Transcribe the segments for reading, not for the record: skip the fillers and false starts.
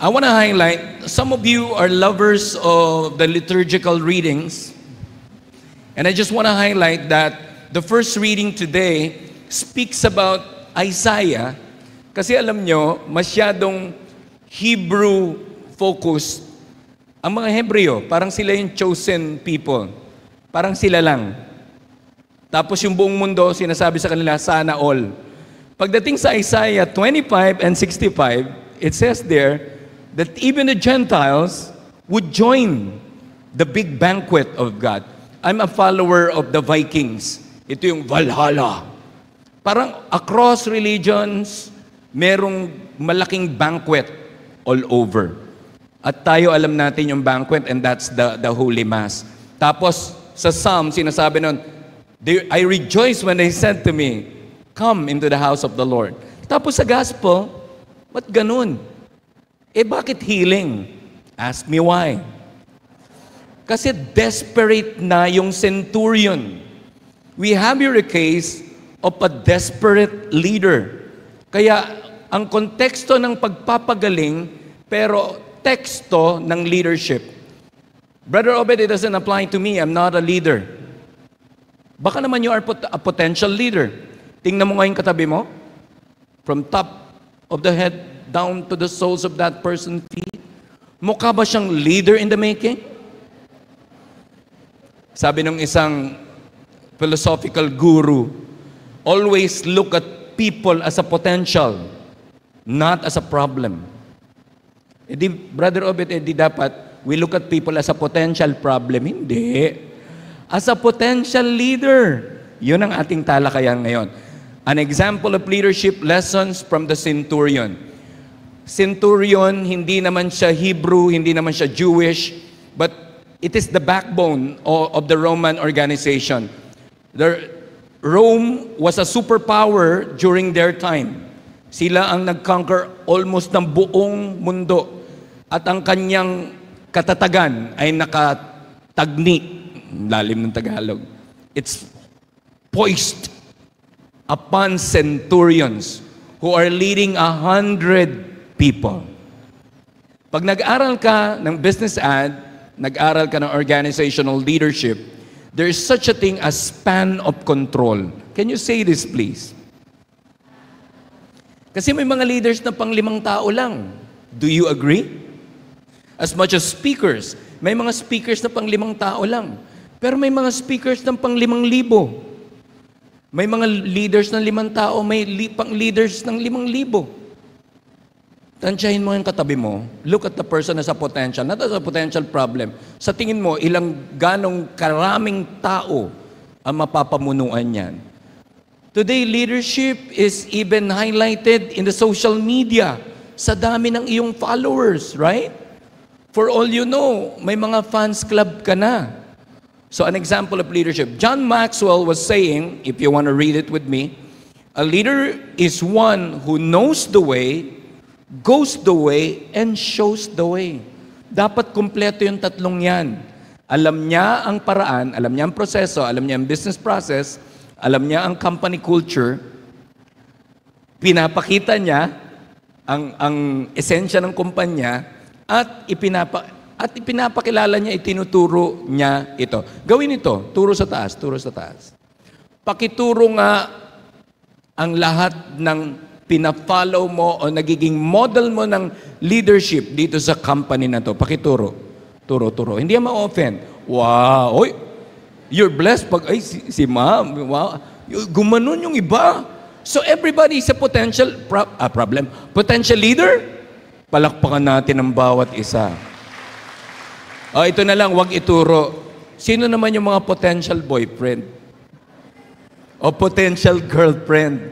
I want to highlight, some of you are lovers of the liturgical readings. And I just want to highlight that the first reading today speaks about Isaiah. Kasi alam nyo, masyadong Hebrew-focused. Ang mga Hebreo, parang sila yung chosen people. Parang sila lang. Tapos yung buong mundo, sinasabi sa kanila, sana all. Pagdating sa Isaiah 25 and 65, it says there that even the Gentiles would join the big banquet of God. I'm a follower of the Vikings. Ito yung Valhalla. Parang across religions, merong malaking banquet all over. At tayo alam natin yung banquet, and that's the Holy Mass. Tapos sa Psalm, sinasabi nun, I rejoice when they said to me, come into the house of the Lord. Tapos sa Gospel, ba't ganun? Bakit healing? Ask me why. Kasi desperate na yung centurion. We have here a case of a desperate leader. Kaya ang konteksto ng pagpapagaling, pero teksto ng leadership. Brother Obed, it doesn't apply to me. I'm not a leader. Baka naman you are a potential leader. Tingnan mo ngayon katabi mo. From top of the head down to the soles of that person's feet. Mukha ba siyang leader in the making? Sabi ng isang philosophical guru, always look at people as a potential, not as a problem. Brother Obed, dapat we look at people as a potential problem. Hindi. As a potential leader. Yun ang ating talakayan ngayon. An example of leadership lessons from the centurion. Centurion, hindi naman siya Hebrew, hindi naman siya Jewish, but it is the backbone of the Roman organization. Rome was a superpower during their time. Sila ang nag-conquer almost ng buong mundo. At ang kanyang katatagan ay nakatagni. Lalim ng Tagalog. It's poised upon centurions who are leading 100 people. Pag nag-aral ka ng business ad, nag-aral ka ng organizational leadership, there is such a thing as span of control. Can you say this, please? Kasi may mga leaders na pang 5 tao lang. Do you agree? As much as speakers, may mga speakers na pang 5 tao lang. Pero may mga speakers na pang 5,000. May mga leaders ng 5 tao, may pang leaders ng 5,000. Tansyahin mo yung katabi mo, look at the person as a potential, not as a potential problem. Sa tingin mo, ganong karaming tao ang mapapamunuan yan. Today, leadership is even highlighted in the social media sa dami ng iyong followers, right? For all you know, may mga fans club ka na. So an example of leadership. John Maxwell was saying, if you want to read it with me, a leader is one who knows the way, goes the way, and shows the way. Dapat kumpleto yung tatlong yan. Alam niya ang paraan, alam niya ang proseso, alam niya ang business process, alam niya ang company culture, pinapakita niya ang esensya ng kumpanya, at ipinapakilala niya, itinuturo niya ito. Gawin ito, turo sa taas, turo sa taas. Pakituro nga ang lahat ng pina-follow mo o nagiging model mo ng leadership dito sa company na to. Pakituro. Turo. Hindi ma-offend. Wow! Oy, you're blessed pag, ay, si ma'am, wow. Gumanon yung iba. So everybody is a potential problem. Potential leader? Palakpakan natin ang bawat isa. Ito na lang, wag ituro. Sino naman yung mga potential boyfriend? O potential girlfriend?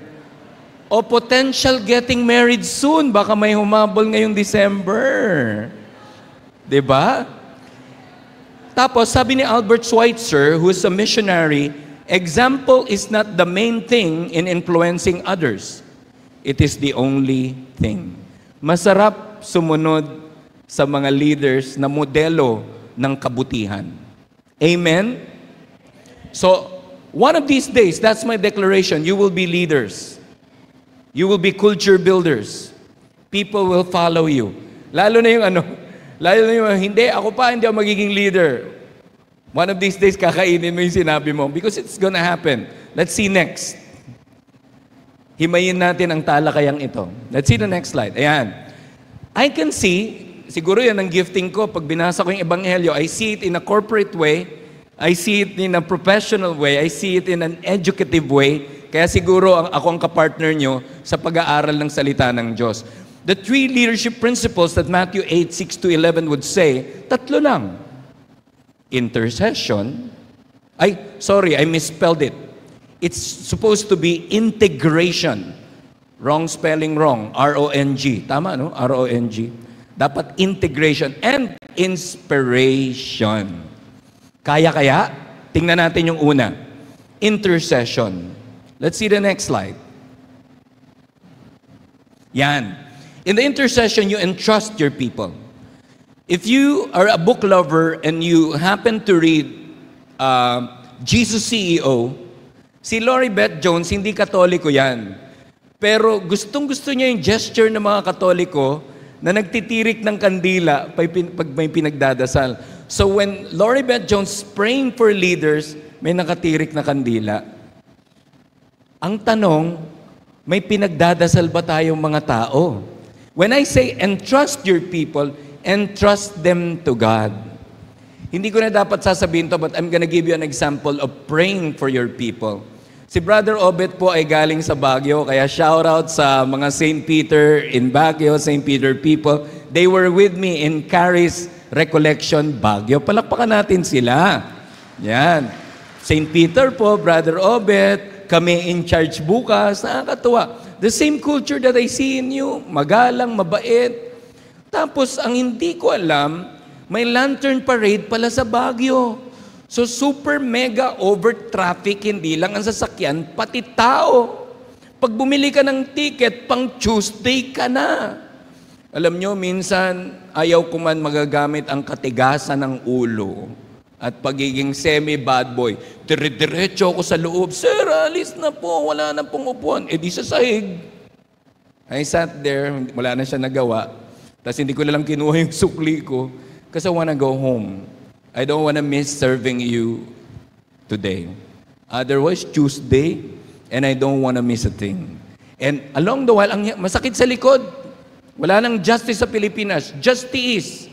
O potential getting married soon? Baka may humabol ngayong December. Diba? Tapos, sabi ni Albert Schweitzer, who is a missionary, example is not the main thing in influencing others. It is the only thing. Masarap sumunod sa mga leaders na modelo ng kabutihan. Amen? So, one of these days, that's my declaration, you will be leaders. You will be culture builders. People will follow you. Lalo na yung lalo na yung, hindi ako magiging leader. One of these days, kakainin mo yung sinabi mo because it's gonna happen. Let's see next. Himayin natin ang talakayang ito. Let's see the next slide. Ayan. I can see, siguro yan ang gifting ko. Pag binasa ko yung Ebanghelyo, I see it in a corporate way. I see it in a professional way. I see it in an educative way. Kaya siguro ako ang kapartner nyo sa pag-aaral ng salita ng Diyos. The three leadership principles that Matthew 8:6-11 would say, tatlo lang. Intercession. I misspelled it. It's supposed to be integration. Wrong spelling wrong. R-O-N-G. Tama, no? R-O-N-G. Dapat integration and inspiration. Kaya? Tingnan natin yung una. Intercession. Let's see the next slide. Yan. In the intercession, you entrust your people. If you are a book lover and you happen to read Jesus CEO, si Lori Beth Jones, hindi Katoliko yan. Pero gustong-gusto niya yung gesture ng mga Katoliko na nagtitirik ng kandila pag may pinagdadasal. So when Lori Beth Jones praying for leaders, may nakatirik na kandila. Ang tanong, may pinagdadasal ba tayong mga tao? When I say entrust your people, entrust them to God. Hindi ko na dapat sasabihin to, but I'm gonna give you an example of praying for your people. Si Brother Obet po ay galing sa Baguio, kaya shout out sa mga St. Peter in Baguio, St. Peter people. They were with me in Carrie's Recollection Baguio. Palakpakan natin sila. Yan. St. Peter po, Brother Obet, kami in charge bukas. Nakakatuwa. The same culture that I see in you, magalang, mabait. Tapos, ang hindi ko alam, may lantern parade pala sa Baguio. So, super mega over traffic, hindi lang ang sasakyan, pati tao. Pag bumili ka ng ticket, pang Tuesday ka na. Alam nyo, minsan, ayaw ko man magagamit ang katigasan ng ulo at pagiging semi-bad boy. Dire-diretso ako sa loob, Sir, alis na po, wala na pong upuan. Eh di sa sahig. I sat there, wala na siya nagawa. Tapos hindi ko na lang kinuha yung sukli ko kasi I wanna go home. I don't wanna miss serving you today. Otherwise, Tuesday, and I don't wanna miss a thing. And along the while, masakit sa likod. Wala nang justice sa Pilipinas. Justice.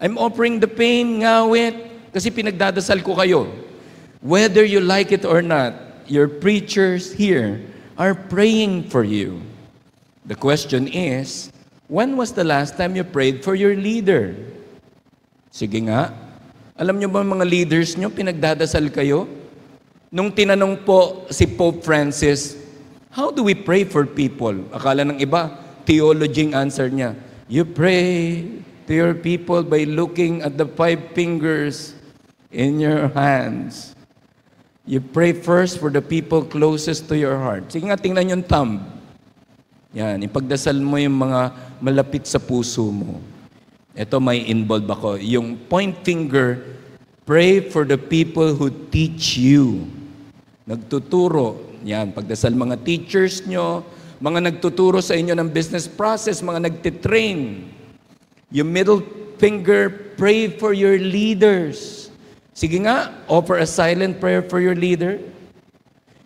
I'm offering the pain, ngawit, kasi pinagdadasal ko kayo. Whether you like it or not, your preachers here are praying for you. The question is, when was the last time you prayed for your leader? Sige nga. Alam nyo ba mga leaders nyo, pinagdadasal kayo? Nung tinanong po si Pope Francis, how do we pray for people? Akala ng iba, theology ang answer niya. You pray to your people by looking at the 5 fingers in your hands. You pray first for the people closest to your heart. Sige nga, tingnan yung thumb. Yan, ipagdasal mo yung mga malapit sa puso mo. Ito may involve ako. Yung point finger, pray for the people who teach you. Nagtuturo. Yan, pagdasal mga teachers nyo, mga nagtuturo sa inyo ng business process, mga nagtitrain. Yung middle finger, pray for your leaders. Sige nga, offer a silent prayer for your leader.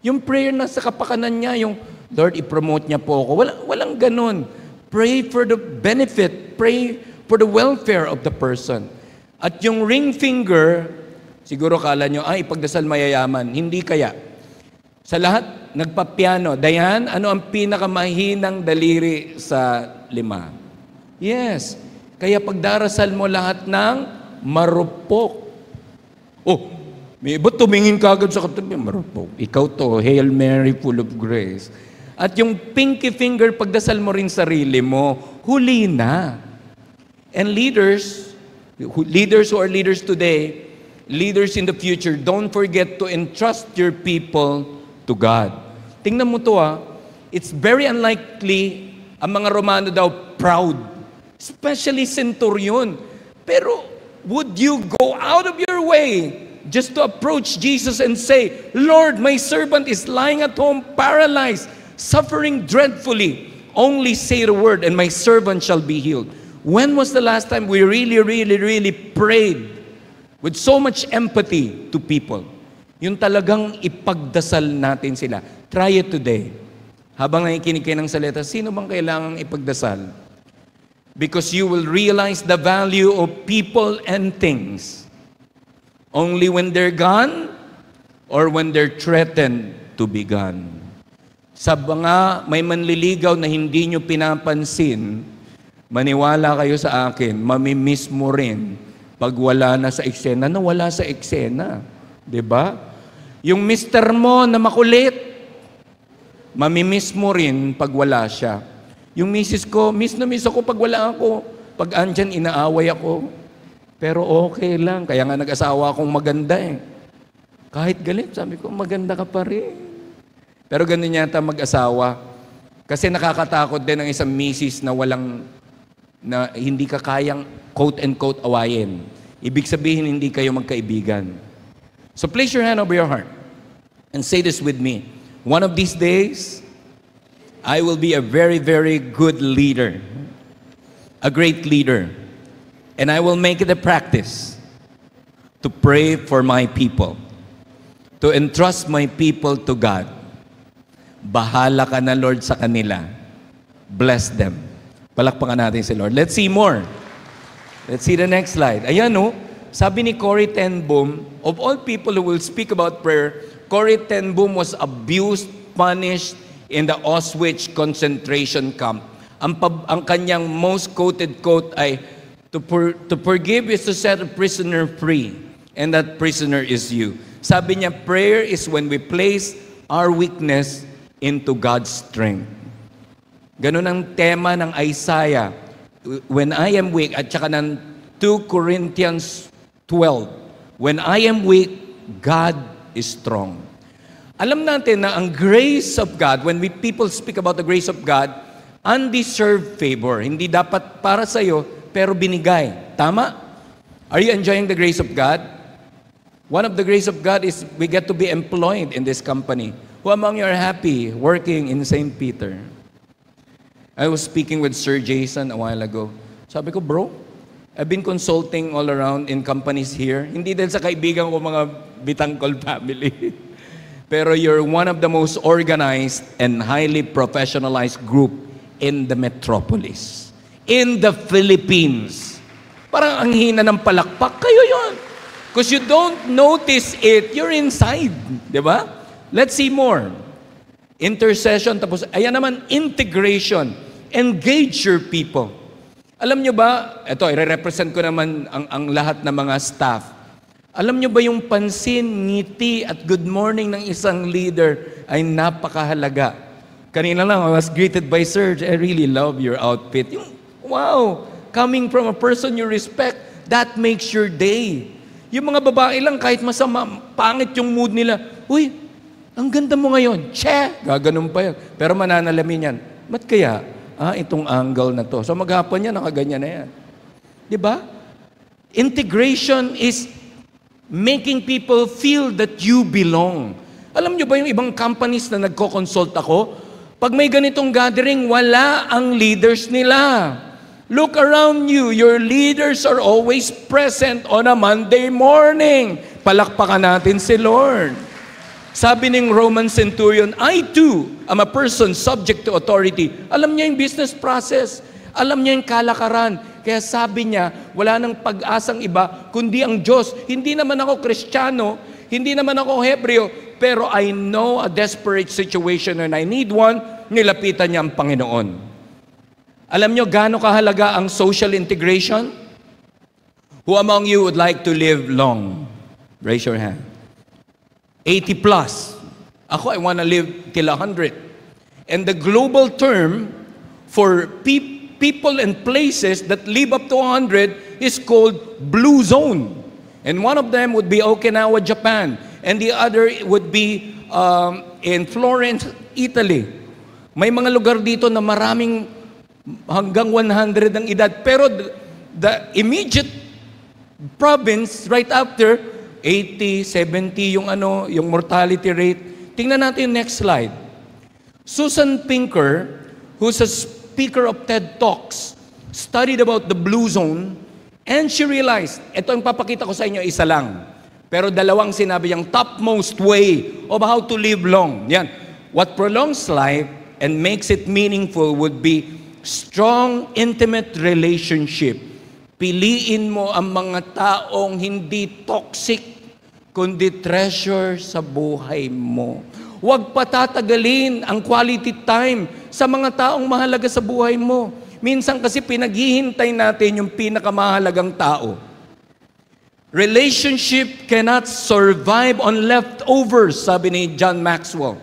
Yung prayer na sa kapakanan niya, yung Lord, i-promote niya po ako. Walang ganun. Pray for the benefit. Pray for the welfare of the person. At yung ring finger, siguro kala nyo, ipagdasal mayayaman. Hindi kaya. Sa lahat, nagpapiano. Dayan, ano ang pinakamahinang daliri sa 5? Yes. Kaya pagdarasal mo lahat ng marupok. Oh, may iba tumingin ka agad sa katabi. Marupok. Ikaw to, Hail Mary, full of grace. At yung pinky finger, pagdasal mo rin sarili mo, huli na. And leaders who are leaders today, leaders in the future, don't forget to entrust your people to God. Tingnan mo to it's very unlikely ang mga Romano daw proud, especially centurion. Pero would you go out of your way just to approach Jesus and say, Lord, my servant is lying at home paralyzed, suffering dreadfully. Only say the word and my servant shall be healed. When was the last time we really prayed with so much empathy to people? Yung talagang ipagdasal natin sila. Try it today. Habang nakikinig kayo ng salita, sino bang kailangang ipagdasal? Because you will realize the value of people and things only when they're gone or when they're threatened to be gone. Sa mga may manliligaw na hindi nyo pinapansin, maniwala kayo sa akin, mamimiss mo rin pag wala na sa eksena, na wala sa eksena. Diba? Yung mister mo na makulit, mamimiss mo rin pag wala siya. Yung misis ko, miss na miss ako pag wala ako. Pag andyan, inaaway ako. Pero okay lang. Kaya nga nag-asawa akong maganda eh. Kahit galit, sabi ko, maganda ka pa rin. Pero ganun yata mag-asawa. Kasi nakakatakot din ang isang misis na na hindi ka kayang quote-unquote awayin. Ibig sabihin, hindi kayo magkaibigan. So place your hand over your heart and say this with me. One of these days, I will be a very good leader, a great leader, and I will make it a practice to pray for my people, to entrust my people to God. Bahala ka na, Lord, sa kanila. Bless them. Palakpakan natin si Lord. Let's see more. Let's see the next slide. Ayan, no? Sabi ni Corrie ten Boom, of all people who will speak about prayer, Corrie ten Boom was abused, punished in the Auschwitz concentration camp. Ang kanyang most quoted quote ay, to forgive is to set a prisoner free, and that prisoner is you. Sabi niya, prayer is when we place our weakness into God's strength. Ganun ang tema ng Isaiah. When I am weak, at saka ng 2 Corinthians 12. When I am weak, God is strong. Alam natin na ang grace of God, when people speak about the grace of God, undeserved favor. Hindi dapat para sa'yo, pero binigay. Tama? Are you enjoying the grace of God? One of the grace of God is we get to be employed in this company. Who among you are happy working in St. Peter? I was speaking with Sir Jason a while ago. Sabi ko, bro, I've been consulting all around in companies here. Hindi dahil sa kaibigan ko mga Bitangkol family. Pero you're one of the most organized and highly professionalized group in the metropolis. In the Philippines. Parang ang hina ng palakpak. Kayo yun. Because you don't notice it, you're inside. Diba? Let's see more. Intercession, tapos ayan naman, integration. Engage your people. Alam nyo ba, ito, i-represent ko naman ang lahat ng mga staff. Alam nyo ba yung pansin, ngiti at good morning ng isang leader ay napakahalaga. Kanina lang, I was greeted by Serge. I really love your outfit. Yung, wow, coming from a person you respect, that makes your day. Yung mga babae lang, kahit masama, pangit yung mood nila. Uy, ang ganda mo ngayon. Che! Gaganon pa yan. Pero mananalamin yan. Ba't kaya? Itong angle na to. So maghapon yan, nakaganyan na yan. Diba? Integration is making people feel that you belong. Alam nyo ba yung ibang companies na nagko-consult ako? Pag may ganitong gathering, wala ang leaders nila. Look around you. Your leaders are always present on a Monday morning. Palakpakan natin si Lord. Sabi ng Roman centurion, I too am a person subject to authority. Alam niya yung business process. Alam niya yung kalakaran. Kaya sabi niya, wala nang pag-asang iba, kundi ang Diyos. Hindi naman ako Kristiyano, hindi naman ako Hebreo, pero I know a desperate situation and I need one, nilapitan niya ang Panginoon. Alam niyo gaano kahalaga ang social integration? Who among you would like to live long? Raise your hand. 80 plus. Ako, I want to live till 100. And the global term for people and places that live up to 100 is called Blue Zone. And one of them would be Okinawa, Japan. And the other would be in Florence, Italy. May mga lugar dito na maraming hanggang 100 ang edad. Pero the immediate province right after 80, 70 yung mortality rate. Tingnan natin yung next slide. Susan Pinker, who's a speaker of TED Talks, studied about the blue zone, and she realized, ito ang papakita ko sa inyo, isa lang. Pero dalawang sinabi yung topmost way of how to live long. Yan. What prolongs life and makes it meaningful would be strong, intimate relationship. Piliin mo ang mga taong hindi toxic, kundi treasure sa buhay mo. Huwag patatagalin ang quality time sa mga taong mahalaga sa buhay mo. Minsan kasi pinaghihintay natin yung pinakamahalagang tao. Relationship cannot survive on leftovers, sabi ni John Maxwell.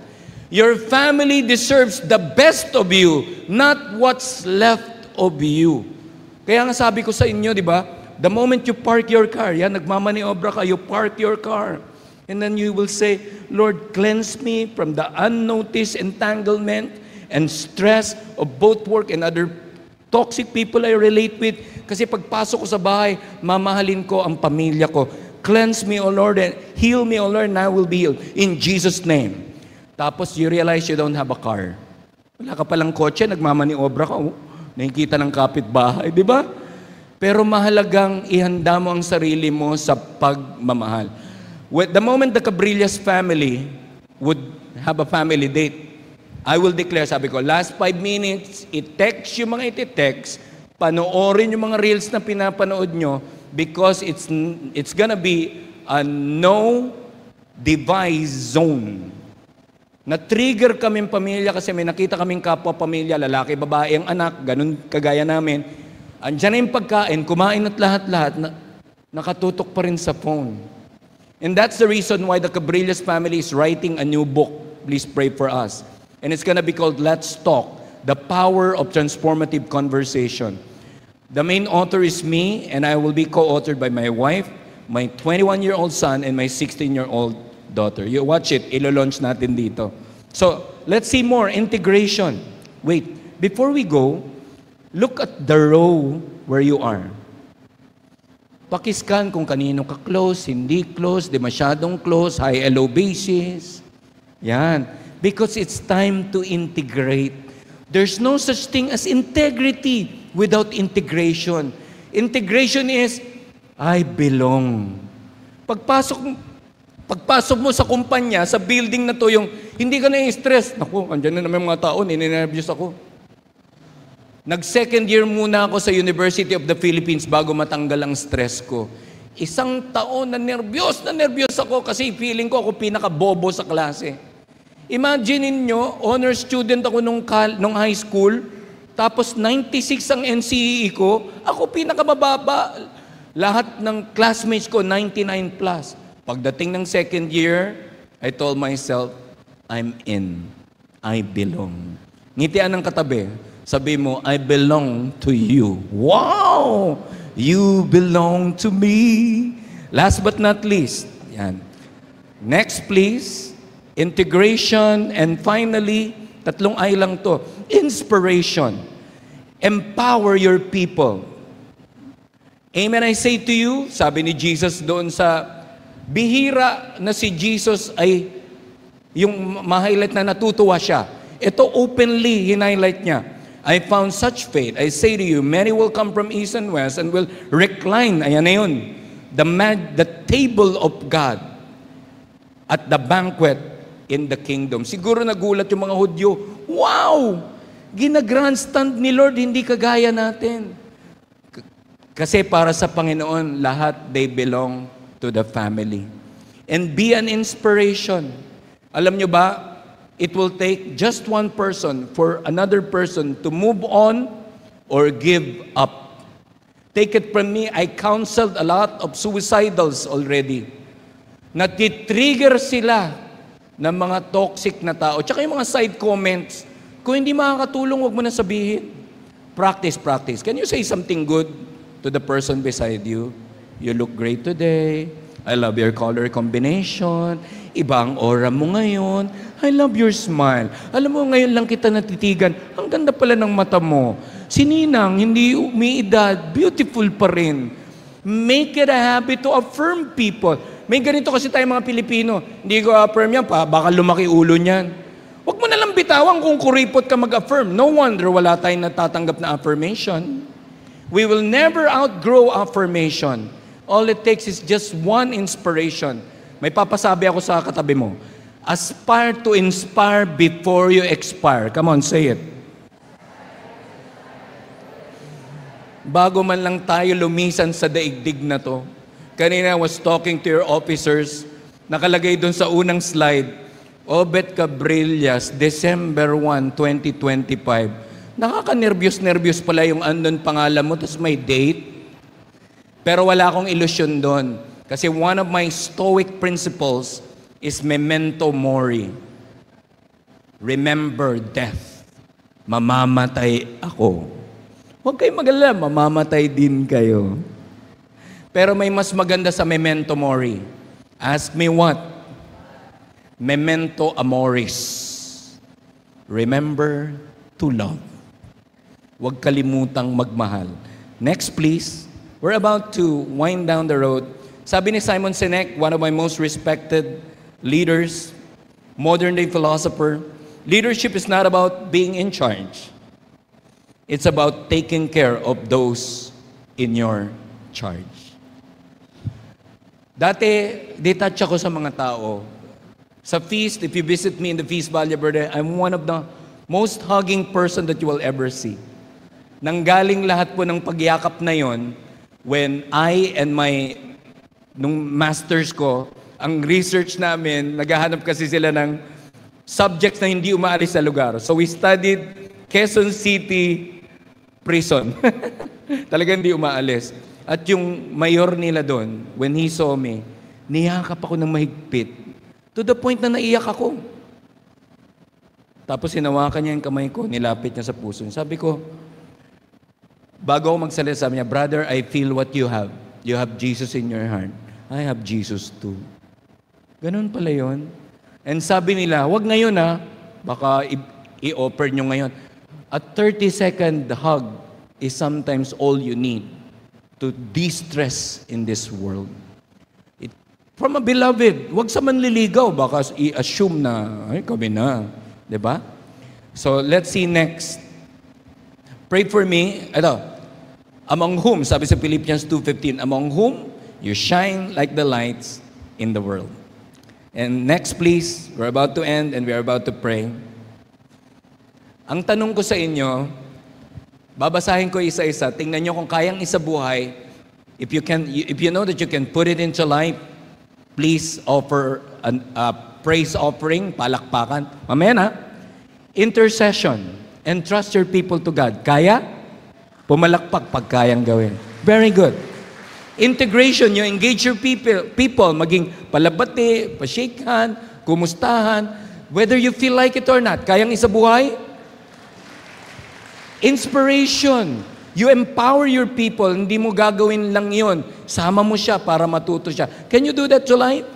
Your family deserves the best of you, not what's left of you. Kaya nga sabi ko sa inyo, di ba? The moment you park your car, yan, nagmamaniobra ka, you park your car. And then you will say, Lord, cleanse me from the unnoticed entanglement and stress of both work and other toxic people I relate with. Kasi pagpasok ko sa bahay, mamahalin ko ang pamilya ko. Cleanse me, O Lord, and heal me, O Lord, and I will be healed. In Jesus' name. Tapos you realize you don't have a car. Wala ka palang kotse, nagmamaniobra ka. Oh, nakikita ng kapitbahay, di ba? Pero mahalagang ihanda mo ang sarili mo sa pagmamahal. The moment the Cabrillas family would have a family date, I will declare, sabi ko, last 5 minutes, i-text yung mga iti-text, panoorin yung mga reels na pinapanood nyo because it's gonna be a no device zone. Na-trigger kaming pamilya kasi may nakita kaming kapwa pamilya, lalaki, babae, ang anak, ganun kagaya namin. Andiyan na yung pagkain, kumain at lahat-lahat, nakatutok pa rin sa phone. And that's the reason why the Cabrillas family is writing a new book. Please pray for us. And it's gonna be called Let's Talk, The Power of Transformative Conversation. The main author is me, and I will be co-authored by my wife, my 21-year-old son, and my 16-year-old daughter. You watch it, ilo-launch natin dito. So, let's see more integration. Wait, before we go, look at the row where you are. Pakiscan kung kanino ka close, hindi close, di masyadong close, high-low basis. Yan. Because it's time to integrate. There's no such thing as integrity without integration. Integration is, I belong. Pagpasok mo sa kumpanya, sa building na to, yung hindi ka na-stress. Naku, andyan na naman mga tao, ninenervyos ako. Nag-second year muna ako sa University of the Philippines bago matanggal ang stress ko. Isang taon na nervyos ako kasi feeling ko ako pinaka-bobo sa klase. Imagine niyo, honor student ako nung high school, tapos 96 ang NCEE ko, ako pinaka-mababa. Lahat ng classmates ko, 99 plus. Pagdating ng second year, I told myself, I'm in. I belong. Ngitian ng katabi. Sabi mo, I belong to you. Wow! You belong to me. Last but not least, yan. Next, please. Integration. And finally, tatlong I lang to. Inspiration. Empower your people. Amen, I say to you, sabi ni Jesus doon sa bihira na si Jesus ay yung ma-highlight na natutuwa siya. Ito openly, hin-highlight niya. I found such faith. I say to you, many will come from east and west and will recline, ayan na yun, the table of God at the banquet in the kingdom. Siguro nagulat yung mga Hudyo, wow! Gina-grandstand ni Lord, hindi kagaya natin. Kasi para sa Panginoon, lahat they belong to the family. And be an inspiration. Alam nyo ba, it will take just one person for another person to move on or give up. Take it from me, I counseled a lot of suicidals already. Natitrigger sila ng mga toxic na tao. Tsaka yung mga side comments, kung hindi makakatulong, huwag mo na sabihin. Practice. Can you say something good to the person beside you? You look great today. I love your color combination. Iba ang aura mo ngayon. I love your smile. Alam mo, ngayon lang kita natitigan. Ang ganda pala ng mata mo. Si Ninang, hindi umiidad. Beautiful pa rin. Make it a habit to affirm people. May ganito kasi tayo mga Pilipino. Hindi ko affirm yan pa. Baka lumaki ulo niyan. Huwag mo nalang bitawan kung kuripot ka mag-affirm. No wonder wala tayong natatanggap na affirmation. We will never outgrow affirmation. All it takes is just one inspiration. May papasabi ako sa katabi mo. Aspire to inspire before you expire. Come on, say it. Bago man lang tayo lumisan sa daigdig na to, kanina I was talking to your officers, nakalagay doon sa unang slide, Obet Cabrillas, December 1, 2025. Nakaka-nervyos pala yung andun pangalan mo, tapos may date. Pero wala akong ilusyon doon. Kasi one of my Stoic principles is memento mori. Remember death. Mamamatay ako. Huwag kayong mag-alala, mamamatay din kayo. Pero may mas maganda sa memento mori. Ask me what? Memento amoris. Remember to love. Huwag kalimutang magmahal. Next, please. We're about to wind down the road. Sabi ni Simon Sinek, one of my most respected leaders, modern-day philosopher, leadership is not about being in charge. It's about taking care of those in your charge. Dati, detach ako sa mga tao. Sa feast, if you visit me in the Feast Valle Verde, I'm one of the most hugging person that you will ever see. Nanggaling lahat po ng pagyakap na yon when I and nung masters ko, ang research namin, naghahanap kasi sila ng subjects na hindi umaalis sa lugar. So we studied Quezon City Prison. Talagang hindi umaalis. At yung mayor nila doon, when he saw me, niyakap ako ng mahigpit. To the point na naiyak ako. Tapos hinawakan niya yung kamay ko, nilapit niya sa puso. Sabi ko, bago ako magsalita, sabi niya, brother, I feel what you have. You have Jesus in your heart. I have Jesus too. Ganun pala yun. And sabi nila, wag ngayon ha, baka i-offer nyo ngayon. A 30-second hug is sometimes all you need to de-stress in this world. From a beloved, wag sa manliligaw, baka i-assume na, ay, kami na. Diba? So, let's see next. Pray for me. Ito, among whom, sabi sa Philippians 2:15, among whom you shine like the lights in the world. And next, please, we're about to end and we're about to pray. Ang tanong ko sa inyo, babasahin ko isa-isa. Tingnan nyo kung kayang isabuhay. If you know that you can put it into life, please offer a praise offering, palakpakan. Mamaya na. Intercession. Entrust your people to God. Kaya? Pumalakpak pag kayang gawin. Very good. Integration, you engage your people, maging palabati, pa-shake hand, kumustahan, whether you feel like it or not. Kayang isabuhay? Inspiration. You empower your people. Hindi mo gagawin lang yon. Sama mo siya para matuto siya. Can you do that tonight?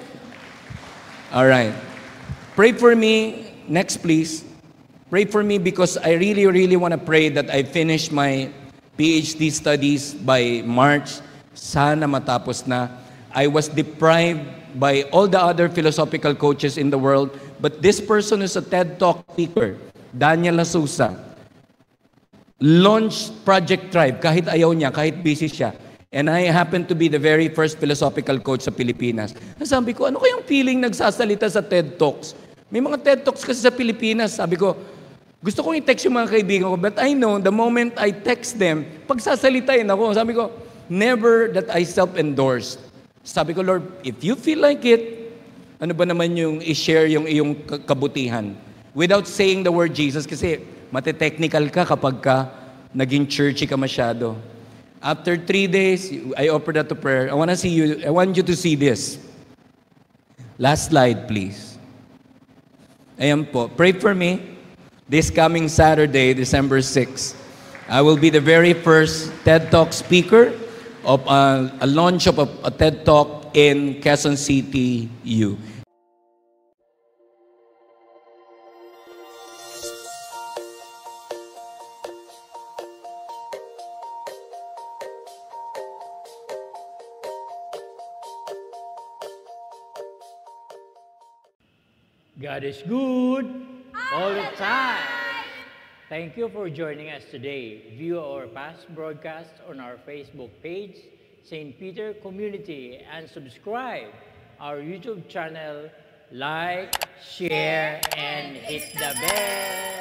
All right. Pray for me. Next, please. Pray for me because I really, really want to pray that I finish my PhD studies by March. Sana matapos na. I was deprived by all the other philosophical coaches in the world, but this person is a TED Talk speaker, Daniel Asusa. Launch Project Tribe, kahit ayaw niya, kahit busy siya. And I happen to be the very first philosophical coach sa Pilipinas. Sabi ko, ano kayang feeling nagsasalita sa TED Talks? May mga TED Talks kasi sa Pilipinas. Sabi ko, gusto kong i-text yung mga kaibigan ko, but I know the moment I text them, pagsasalitain ako, sabi ko, never that I self-endorsed. Sabi ko, Lord, if you feel like it, ano ba naman yung i-share yung iyong kabutihan? Without saying the word Jesus, kasi mate-technical ka kapag ka naging churchy ka masyado. After 3 days, I offered that to prayer. I want you to see this. Last slide, please. Ayan po. Pray for me. This coming Saturday, December 6, I will be the very first TED Talk speaker of a launch of a TED Talk in Quezon City, U. God is good all the time. Thank you for joining us today. View our past broadcasts on our Facebook page, St. Peter Community, and subscribe our YouTube channel. Like, share, and hit the bell.